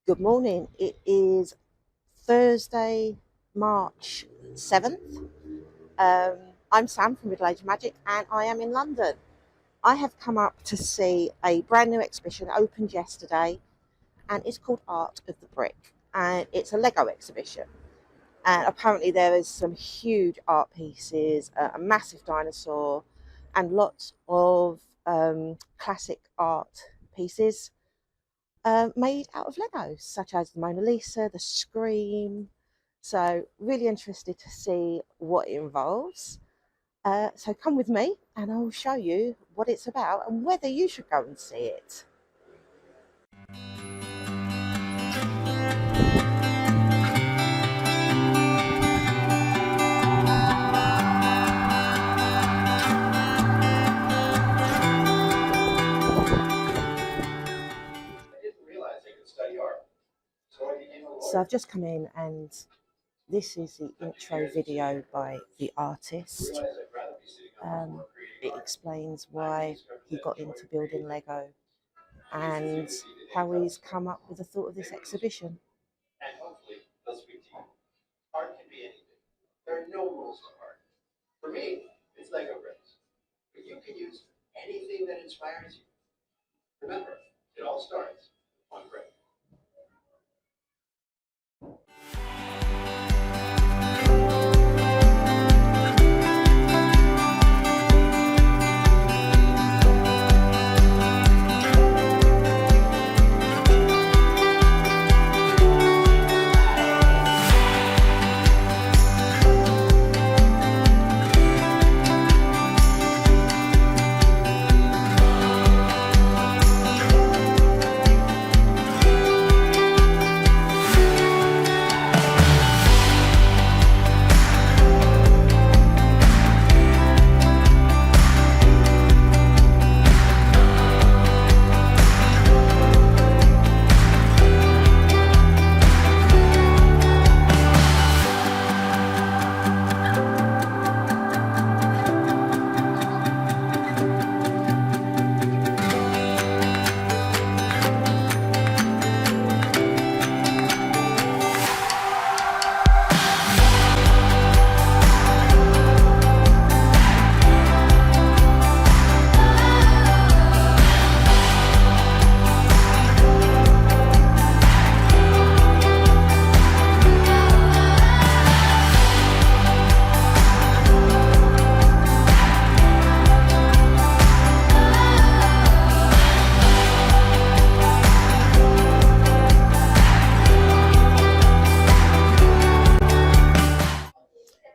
Good morning. It is Thursday, March 7th. I'm Sam from Middle Age Magic and I am in London. I have come up to see a brand new exhibition opened yesterday and it's called Art of the Brick, and it's a Lego exhibition. And apparently there is some huge art pieces, a massive dinosaur and lots of classic art pieces made out of Legos, such as the Mona Lisa, the Scream. So, really interested to see what it involves. So, come with me and I'll show you what it's about and whether you should go and see it. So, I've just come in and this is the intro video by the artist. It explains why he got into building Lego and how he's come up with the thought of this exhibition. And hopefully they'll speak to you. Art can be anything. There are no rules to art. For me, it's Lego bricks. But you can use anything that inspires you. Remember, it all starts with one brick.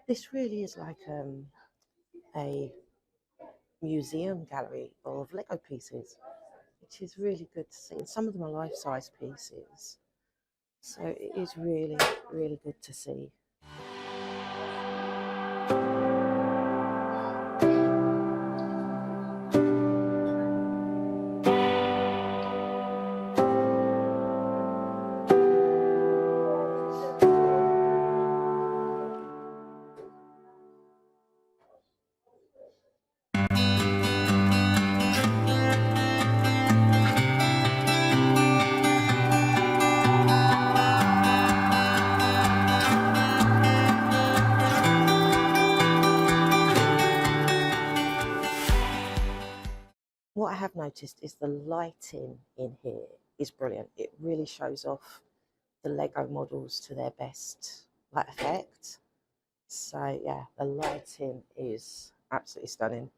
This really is like a museum gallery of Lego pieces, which is really good to see. And some of them are life-size pieces, so it is really, really good to see. What I have noticed is the lighting in here is brilliant. It really shows off the Lego models to their best effect. So yeah, the lighting is absolutely stunning.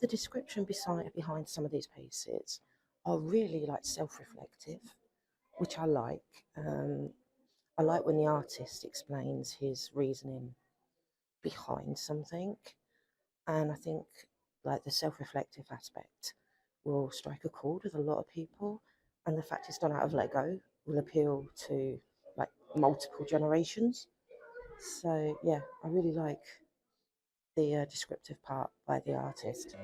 description behind some of these pieces are really like self-reflective, which I like. I like when the artist explains his reasoning behind something, and I think like the self-reflective aspect will strike a chord with a lot of people, and the fact it's done out of Lego will appeal to like multiple generations. So yeah, I really like the descriptive part by the artist.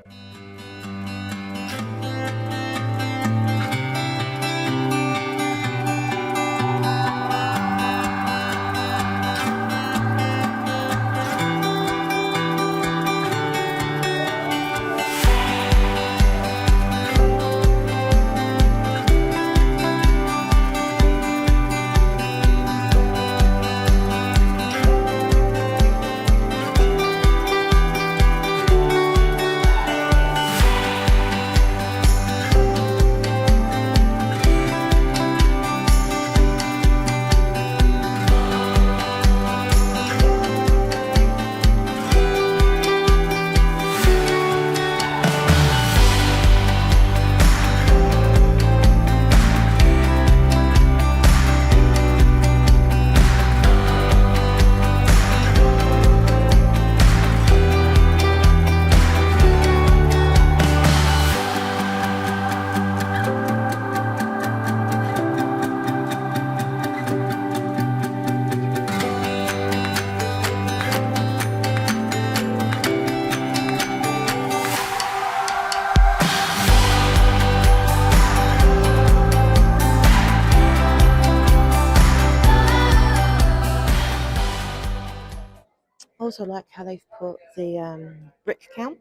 Also like how they've put the brick count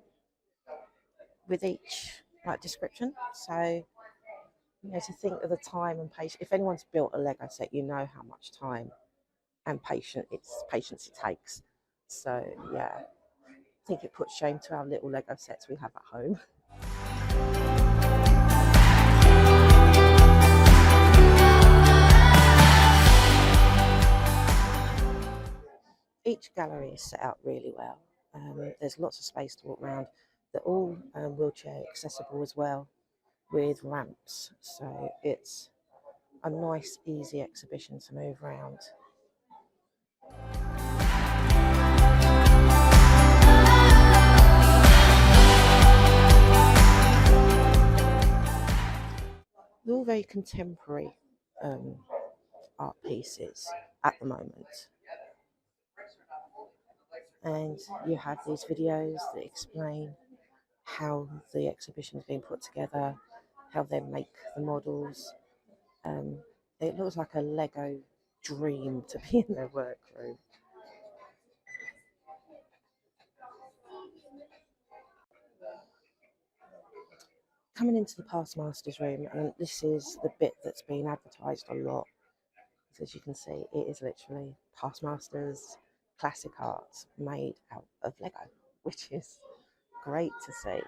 with each like description. So to think of the time and patience. If anyone's built a Lego set, you know how much time and patience it takes. So yeah, I think it puts shame to our little Lego sets we have at home. Each gallery is set out really well. There's lots of space to walk around. They're all wheelchair accessible as well, with ramps. So it's a nice, easy exhibition to move around. They're all very contemporary art pieces at the moment. And you have these videos that explain how the exhibition is being put together, how they make the models. It looks like a Lego dream to be in their workroom. Coming into the past masters room, and this is the bit that's been advertised a lot. As you can see, it is literally past masters classic art made out of Lego, which is great to see.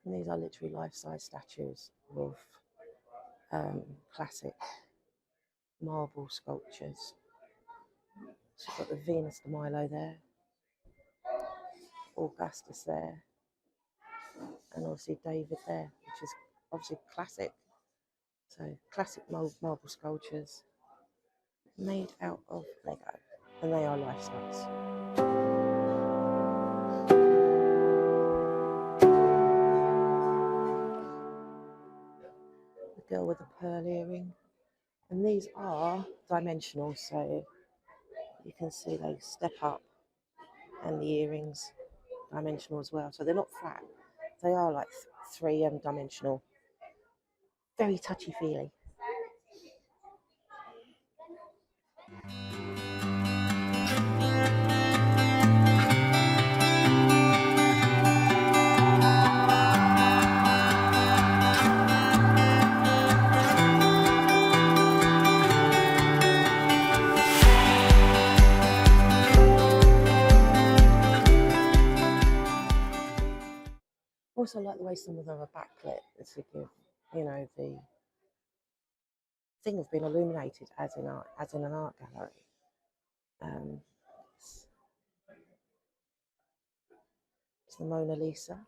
And these are literally life-size statues of classic marble sculptures. So you've got the Venus de Milo there, Augustus there, and obviously David there, which is obviously classic. So classic marble sculptures made out of Lego, and they are life-size. The girl with the pearl earring, and these are dimensional, so you can see they step up, and the earrings dimensional as well. So they're not flat; they are like three-dimensional. Very touchy-feely. Also, I like the way some of them are backlit to give, the thing have been illuminated as in an art gallery. Um, it's the Mona Lisa.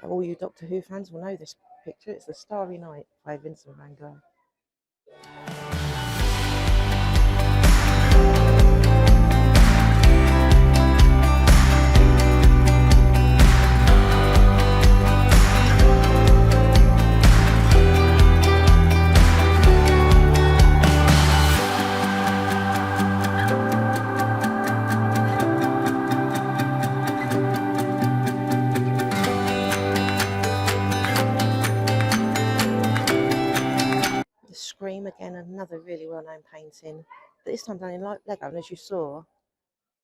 All you Doctor Who fans will know this picture. It's The Starry Night by Vincent van Gogh. Scream, again, another really well-known painting, but this time done in Lego, and as you saw,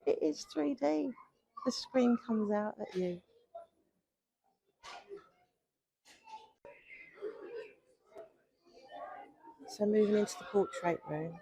it is 3D. The scream comes out at you. So moving into the portrait room.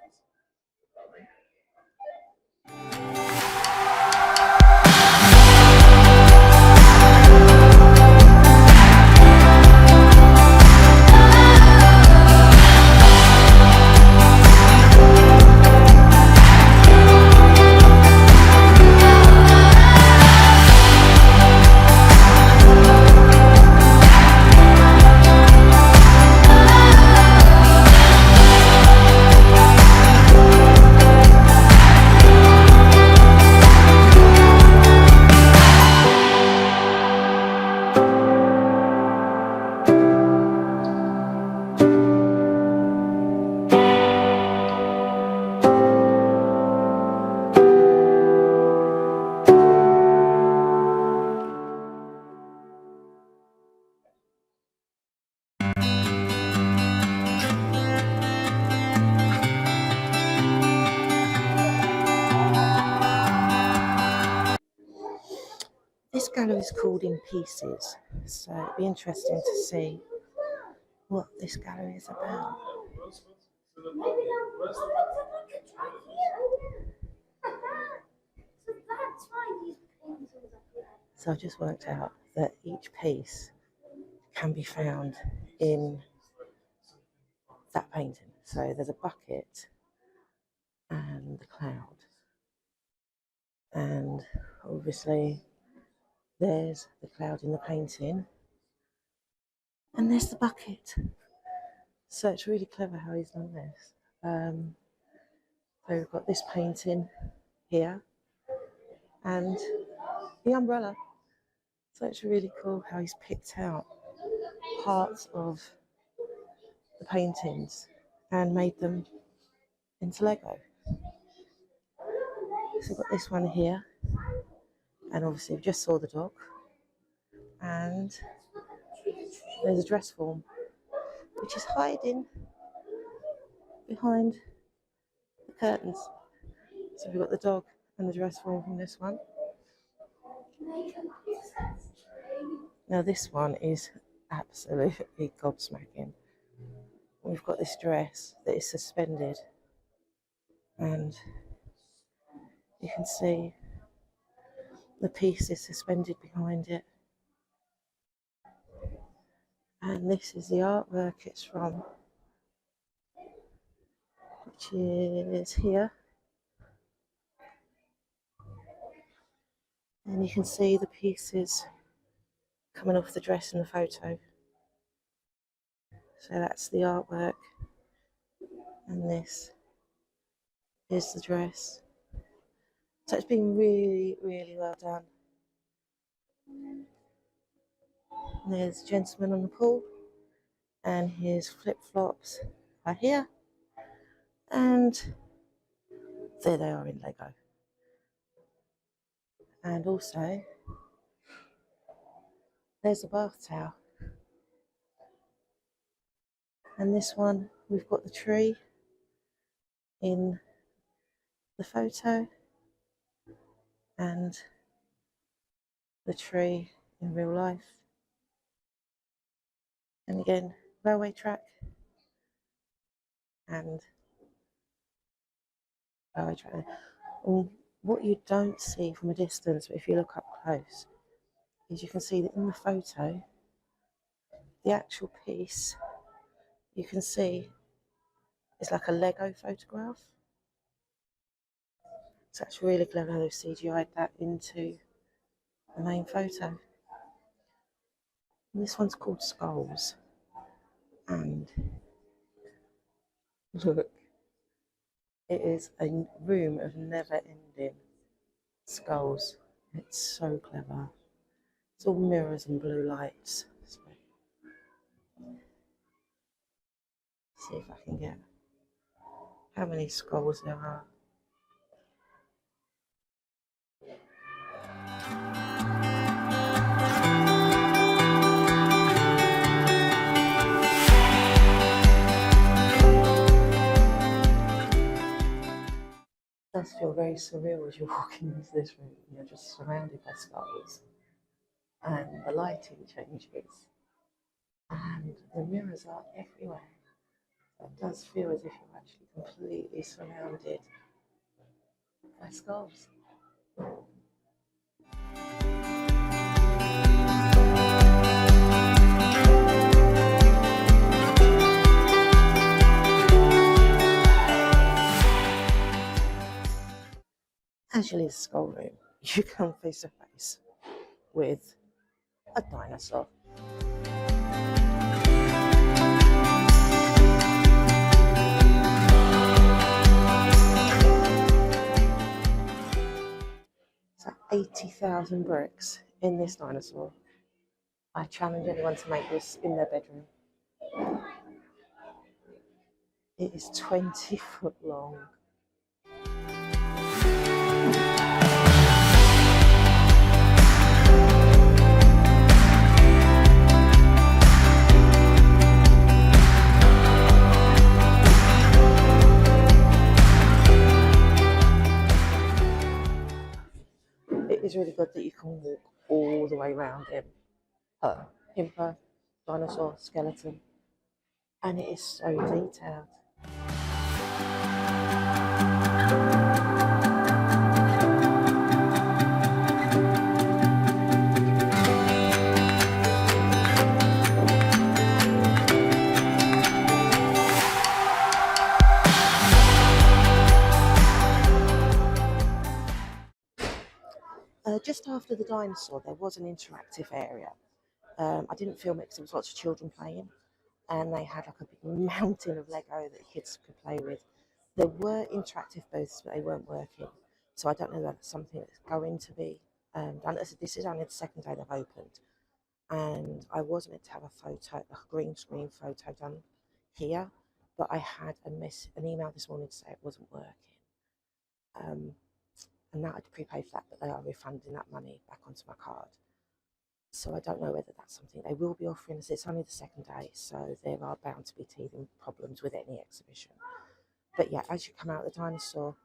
This gallery is called In Pieces, so it'd be interesting to see what this gallery is about. So I've just worked out that each piece can be found in that painting. So there's a bucket and the cloud, and obviously there's the cloud in the painting, and there's the bucket. So it's really clever how he's done this. So we've got this painting here and the umbrella. So it's really cool how he's picked out parts of the paintings and made them into Lego. So we've got this one here, and obviously we just saw the dog, and there's a dress form which is hiding behind the curtains. So we've got the dog and the dress form from this one. Now this one is absolutely gobsmacking. We've got this dress that is suspended, and you can see the piece is suspended behind it. And this is the artwork it's from, which is here. And you can see the pieces coming off the dress in the photo. So that's the artwork, and this is the dress. So it's been really, really well done. And there's a gentleman on the pool, and his flip-flops are here, and there they are in Lego. And also there's a bath towel, and this one we've got the tree in the photo, and the tree in real life. And again, railway track and railway track. And what you don't see from a distance, but if you look up close, is you can see that in the photo, the actual piece you can see is like a Lego photograph. So it's really clever how they've CGI'd that into the main photo. And this one's called Skulls. And look, it is a room of never ending skulls. It's so clever. It's all mirrors and blue lights. See if I can get how many skulls there are. It does feel very surreal as you're walking into this room. You're just surrounded by skulls, and the lighting changes, and the mirrors are everywhere. It does feel as if you're actually completely surrounded by skulls. As you leave the skull room, you come face to face with a dinosaur. So 80,000 bricks in this dinosaur. I challenge anyone to make this in their bedroom. It is 20 foot long. It is really good that you can walk all the way around him. Himper, dinosaur, skeleton, and it is so detailed. Just after the dinosaur, there was an interactive area. I didn't film it because there was lots of children playing, and they had like a big mountain of Lego that kids could play with. There were interactive booths, but they weren't working. So I don't know whether that's something that's going to be done. This is only the second day they've opened. And I was meant to have a photo, a green screen photo done here, but I had an email this morning to say it wasn't working. And now I'd prepaid for that, but they are refunding that money back onto my card. So I don't know whether that's something they will be offering us. It's only the second day, so there are bound to be teething problems with any exhibition. But yeah, as you come out of the dinosaur,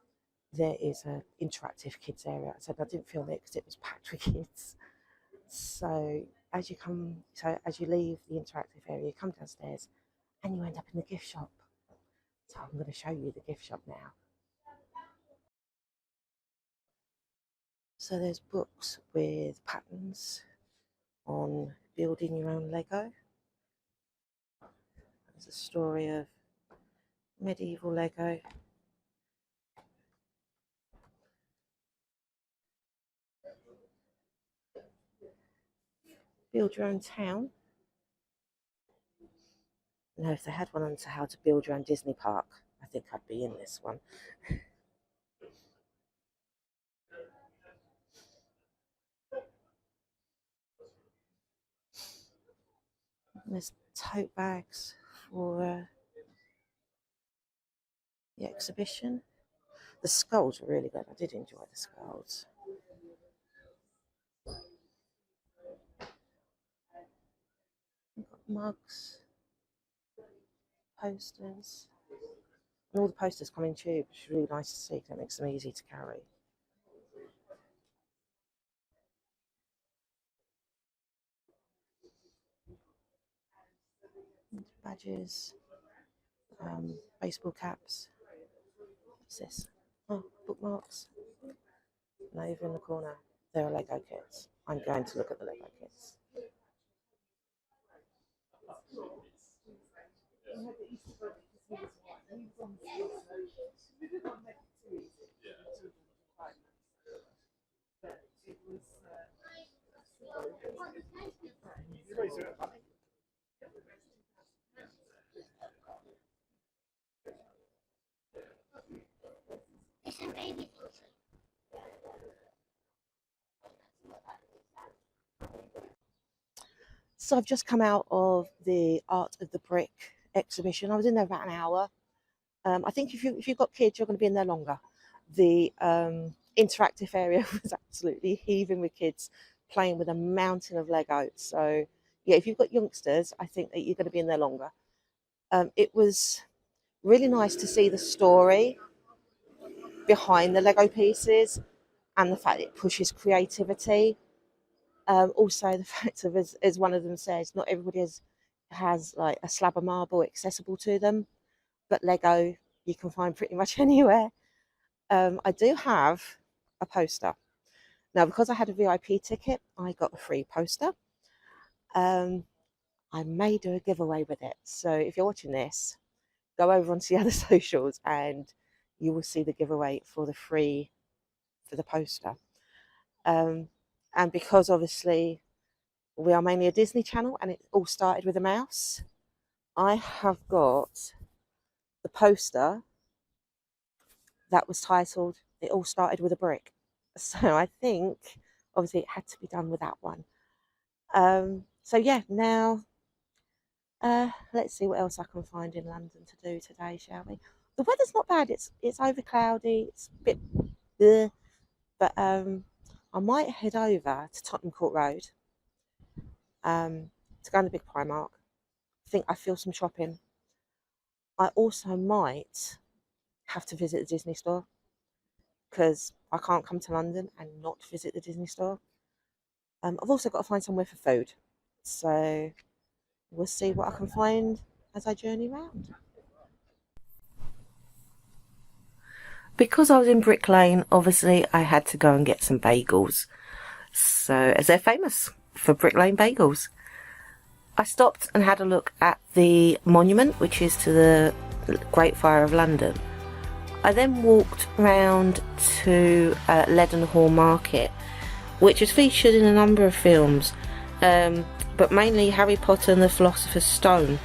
there is an interactive kids area. I said I didn't film it because it was packed with kids. So as you leave the interactive area, you come downstairs and you end up in the gift shop. So I'm going to show you the gift shop now. So there's books with patterns on building your own Lego. There's a story of medieval Lego. Build your own town. Now, if they had one on to how to build your own Disney park, I think I'd be in this one. And there's tote bags for the exhibition. The skulls were really good. I did enjoy the skulls. We've got mugs, posters. And all the posters come in tube, which is really nice to see because it makes them easy to carry. badges, baseball caps. What's this? Oh, bookmarks. And over in the corner, there are Lego kits. I'm going to look at the Lego kits. So I've just come out of the Art of the Brick exhibition. I was in there about an hour. I think if you've got kids, you're going to be in there longer. The interactive area was absolutely heaving with kids playing with a mountain of Lego. So yeah, if you've got youngsters, I think that you're going to be in there longer. It was really nice to see the story behind the Lego pieces and the fact it pushes creativity. Also, the fact of, as one of them says, not everybody has like a slab of marble accessible to them, but Lego you can find pretty much anywhere. I do have a poster. Now, because I had a VIP ticket, I got a free poster. I may do a giveaway with it. So if you're watching this, go over onto the other socials and you will see the giveaway for the poster. And because obviously we are mainly a Disney channel and it all started with a mouse, I have got the poster that was titled It All Started with a Brick. So I think obviously it had to be done with that one. So yeah, now let's see what else I can find in London to do today, shall we? The weather's not bad. It's over cloudy. It's a bit bleh, but I might head over to Tottenham Court Road to go in the big Primark. I think I feel some shopping. I also might have to visit the Disney store because I can't come to London and not visit the Disney store. I've also got to find somewhere for food. So we'll see what I can find as I journey around. Because I was in Brick Lane, obviously I had to go and get some bagels. So, as they're famous for Brick Lane bagels. I stopped and had a look at the monument, which is to the Great Fire of London. I then walked round to Leadenhall Market, which is featured in a number of films, but mainly Harry Potter and the Philosopher's Stone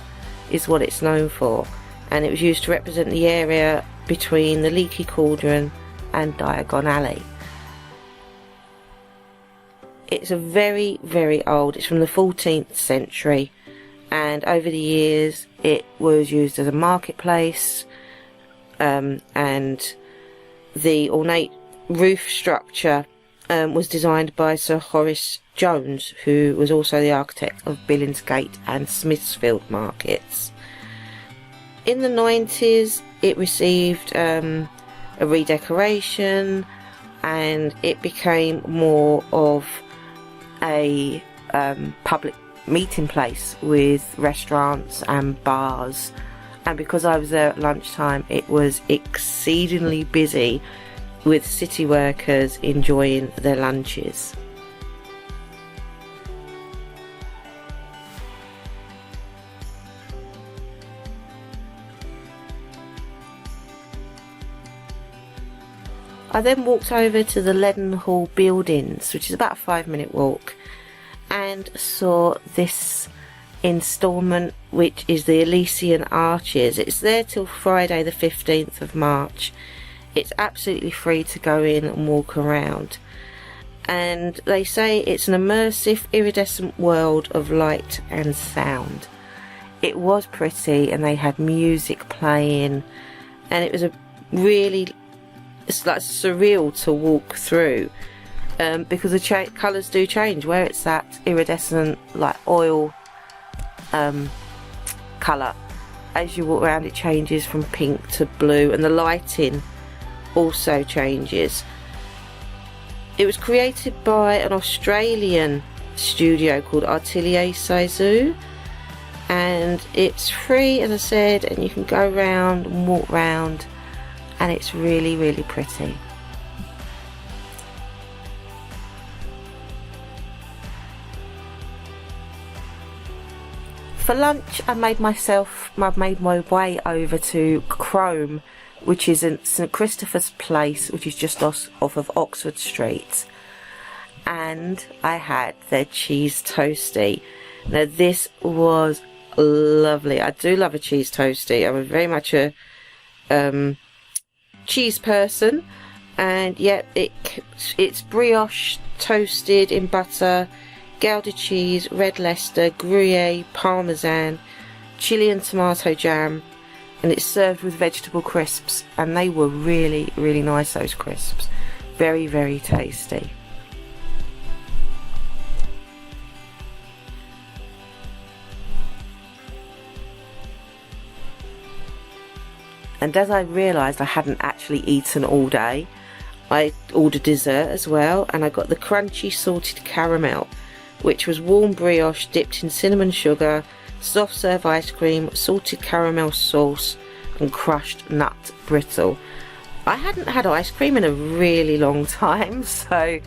is what it's known for, and it was used to represent the area between the Leaky Cauldron and Diagon Alley. It's a very, very old, it's from the 14th century, and over the years it was used as a marketplace, and the ornate roof structure was designed by Sir Horace Jones, who was also the architect of Billingsgate and Smithfield markets. In the 90s it received a redecoration and it became more of a public meeting place with restaurants and bars, and because I was there at lunchtime it was exceedingly busy with city workers enjoying their lunches. I then walked over to the Leadenhall buildings, which is about a 5-minute walk, and saw this instalment, which is the Elysian Arches. It's there till Friday the 15th of March. It's absolutely free to go in and walk around, and they say it's an immersive iridescent world of light and sound. It was pretty, and they had music playing, and it was a really, it's like surreal to walk through, because the colours do change. Where it's that iridescent like oil colour, as you walk around it changes from pink to blue, and the lighting also changes. It was created by an Australian studio called Atelier Seizu, and it's free, as I said, and you can go around and walk around, and it's really, really pretty. For lunch, I've made my way over to Crome, which is in St Christopher's Place, which is just off of Oxford Street, and I had their cheese toastie. Now this was lovely. I do love a cheese toastie. I'm very much a cheese person, and yet it's brioche toasted in butter, Gouda cheese, red Leicester, Gruyere, Parmesan, chili and tomato jam, and it's served with vegetable crisps, and they were really, really nice, those crisps. Very, very tasty. And as I realised I hadn't actually eaten all day, I ordered dessert as well, and I got the crunchy salted caramel, which was warm brioche dipped in cinnamon sugar, soft serve ice cream, salted caramel sauce, and crushed nut brittle. I hadn't had ice cream in a really long time, so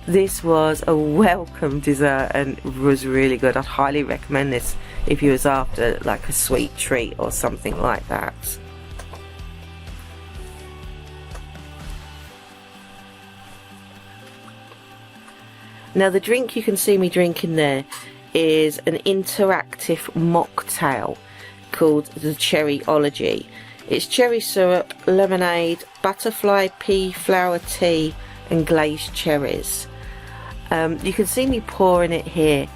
this was a welcome dessert and was really good. I'd highly recommend this if you was after like a sweet treat or something like that. Now the drink you can see me drinking there is an interactive mocktail called the Cherryology. It's cherry syrup, lemonade, butterfly pea flower tea and glazed cherries. You can see me pouring it here.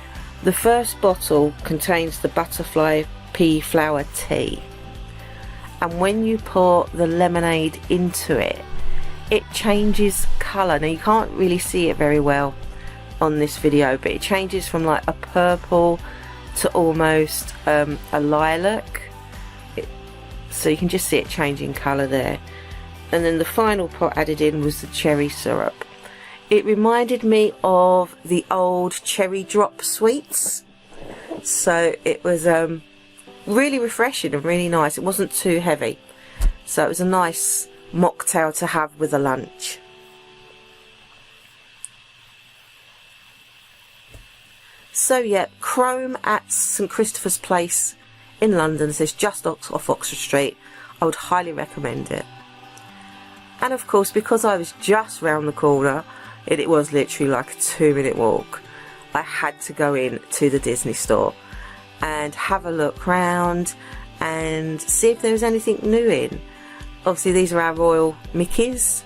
The first bottle contains the butterfly pea flower tea, and when you pour the lemonade into it, it changes colour. Now you can't really see it very well on this video, but it changes from like a purple to almost a lilac, so you can just see it changing colour there. And then the final pot added in was the cherry syrup. It reminded me of the old cherry drop sweets, so it was really refreshing and really nice. It wasn't too heavy, so it was a nice mocktail to have with a lunch. So yeah, Crome at St Christopher's Place in London, so it's just off Oxford Street. I would highly recommend it. And of course, because I was just round the corner, it was literally like a 2-minute walk, I had to go in to the Disney store and have a look round and see if there was anything new in. Obviously these are our Royal Mickeys.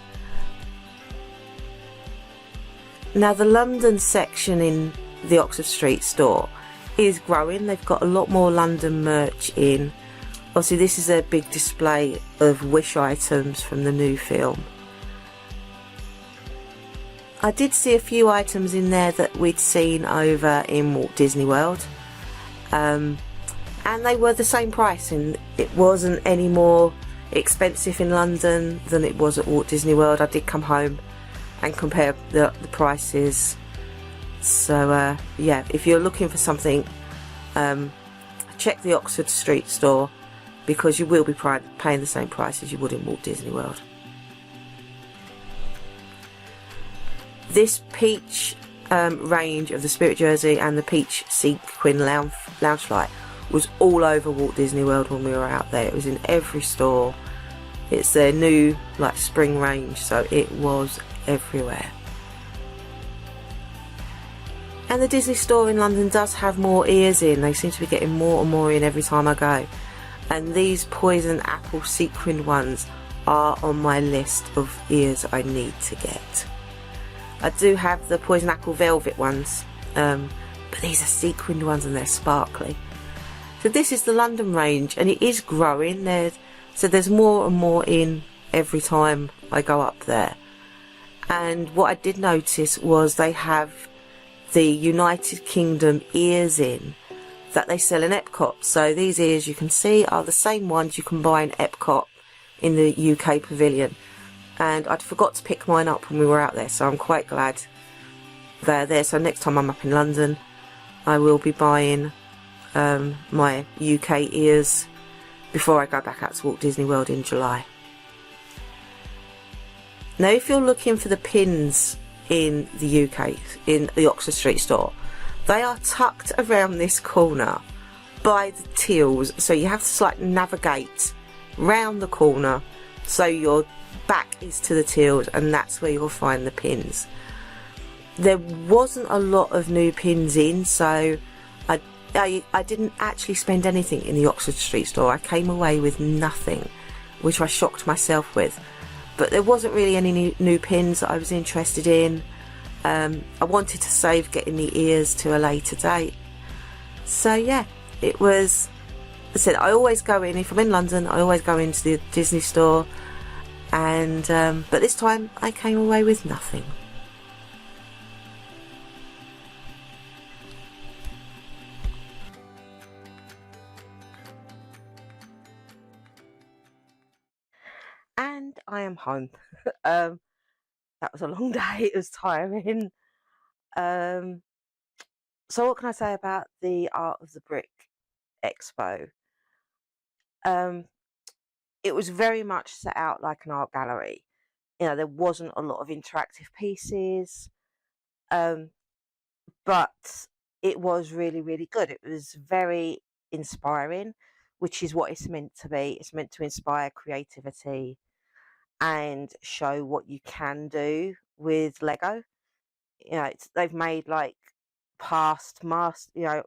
Now the London section in the Oxford Street store is growing. They've got a lot more London merch in. Obviously this is a big display of Wish items from the new film. I did see a few items in there that we'd seen over in Walt Disney World, and they were the same price, and it wasn't any more expensive in London than it was at Walt Disney World. I did come home and compare the prices. So yeah, if you're looking for something, check the Oxford Street store, because you will be paying the same price as you would in Walt Disney World. This peach range of the Spirit Jersey and the peach sequin loungefly was all over Walt Disney World when we were out there. It was in every store. It's their new like spring range, so it was everywhere. And the Disney store in London does have more ears in. They seem to be getting more and more in every time I go. And these poison apple sequined ones are on my list of ears I need to get. I do have the poison apple velvet ones, but these are sequined ones and they're sparkly. So this is the London range, and it is growing. So there's more and more in every time I go up there. And what I did notice was they have the United Kingdom ears in that they sell in Epcot. So these ears you can see are the same ones you can buy in Epcot in the UK pavilion, and I'd forgot to pick mine up when we were out there, so I'm quite glad they're there. So next time I'm up in London, I will be buying my UK ears before I go back out to Walt Disney World in July. Now, if you're looking for the pins in the UK, in the Oxford Street store, they are tucked around this corner by the tills, so you have to like navigate round the corner so your back is to the tills, and that's where you'll find the pins. There wasn't a lot of new pins in, so I didn't actually spend anything in the Oxford Street store. I came away with nothing, which I shocked myself with. But there wasn't really any new pins that I was interested in. I wanted to save getting the ears to a later date. So yeah, it was, I said, I always go in, if I'm in London, I always go into the Disney store. And but this time I came away with nothing. And I am home. That was a long day. It was tiring. So what can I say about the Art of the Brick Expo? It was very much set out like an art gallery. You know, there wasn't a lot of interactive pieces, but it was really, really good. It was very inspiring, which is what it's meant to be. It's meant to inspire creativity and show what you can do with Lego. You know, they've made like past masters. They've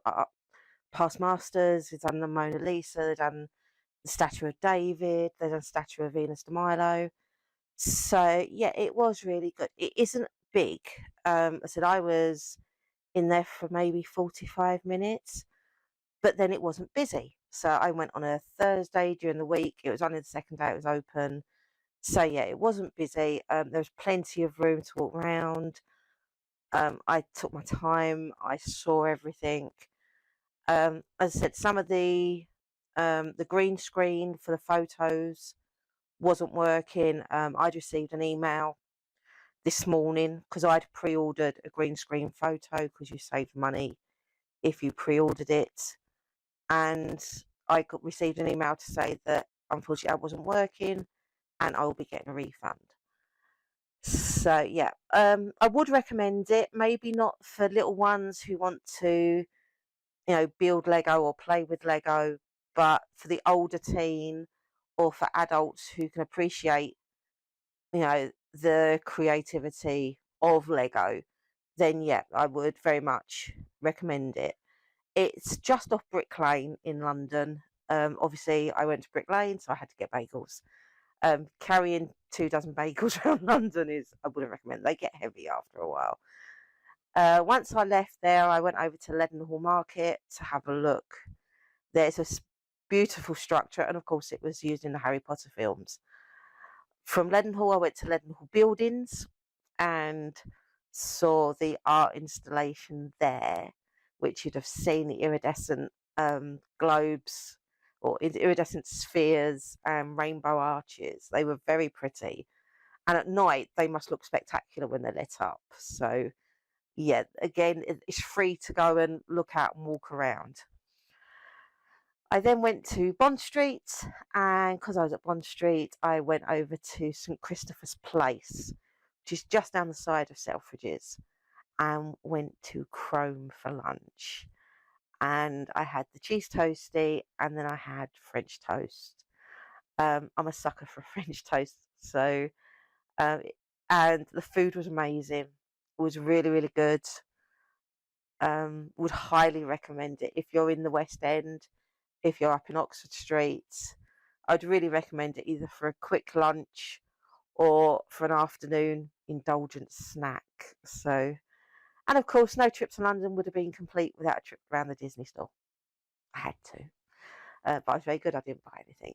done the Mona Lisa. They've done the Statue of David. They've done Statue of Venus de Milo. So yeah, it was really good. It isn't big. I said I was in there for maybe 45 minutes, but then it wasn't busy. So I went on a Thursday during the week. It was only the second day it was open. So yeah, it wasn't busy. There was plenty of room to walk around. I took my time. I saw everything. As I said, some of the green screen for the photos wasn't working. I'd received an email this morning because I'd pre-ordered a green screen photo because you save money if you pre-ordered it, and I received an email to say that unfortunately I wasn't working and I will be getting a refund. So yeah, I would recommend it. Maybe not for little ones who want to, build Lego or play with Lego, but for the older teen or for adults who can appreciate, the creativity of Lego, then yeah, I would very much recommend it. It's just off Brick Lane in London. Obviously, I went to Brick Lane, so I had to get bagels. Carrying 2 dozen bagels around London I wouldn't recommend. They get heavy after a while. Once I left there, I went over to Leadenhall Market to have a look. There's a beautiful structure, and of course, it was used in the Harry Potter films. From Leadenhall, I went to Leadenhall Buildings and saw the art installation there, which you'd have seen the iridescent globes or iridescent spheres and rainbow arches. They were very pretty. And at night, they must look spectacular when they're lit up. So, yeah, again, it's free to go and look out and walk around. I then went to Bond Street, and because I was at Bond Street, I went over to St Christopher's Place, which is just down the side of Selfridges, and went to Crome for lunch. And I had the cheese toasty, and then I had French toast. I'm a sucker for French toast, so and the food was amazing. It was really, really good. Would highly recommend it if you're in the West End. If you're up in Oxford Street, I'd really recommend it either for a quick lunch or for an afternoon indulgent snack. So, and of course, no trip to London would have been complete without a trip around the Disney store. I had to, but I was very good. I didn't buy anything.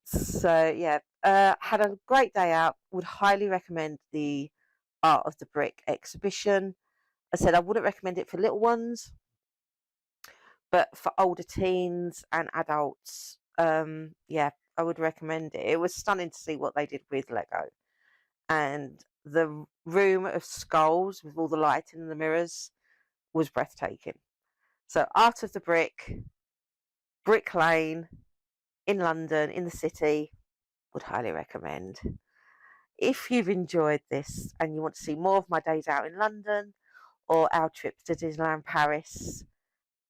So yeah, had a great day out. Would highly recommend the Art of the Brick exhibition. I said I wouldn't recommend it for little ones, but for older teens and adults, yeah, I would recommend it. It was stunning to see what they did with Lego, and the room of skulls with all the lighting and the mirrors was breathtaking. So Art of the Brick Lane in London, in the city, would highly recommend. If you've enjoyed this and you want to see more of my days out in London or our trips to Disneyland Paris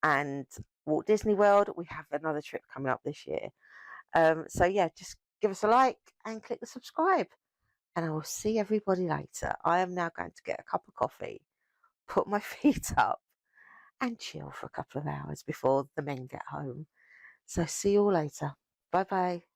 and Walt Disney World, we have another trip coming up this year. So yeah, just give us a like and click the subscribe. And I will see everybody later. I am now going to get a cup of coffee, put my feet up, and chill for a couple of hours before the men get home. So see you all later. Bye bye.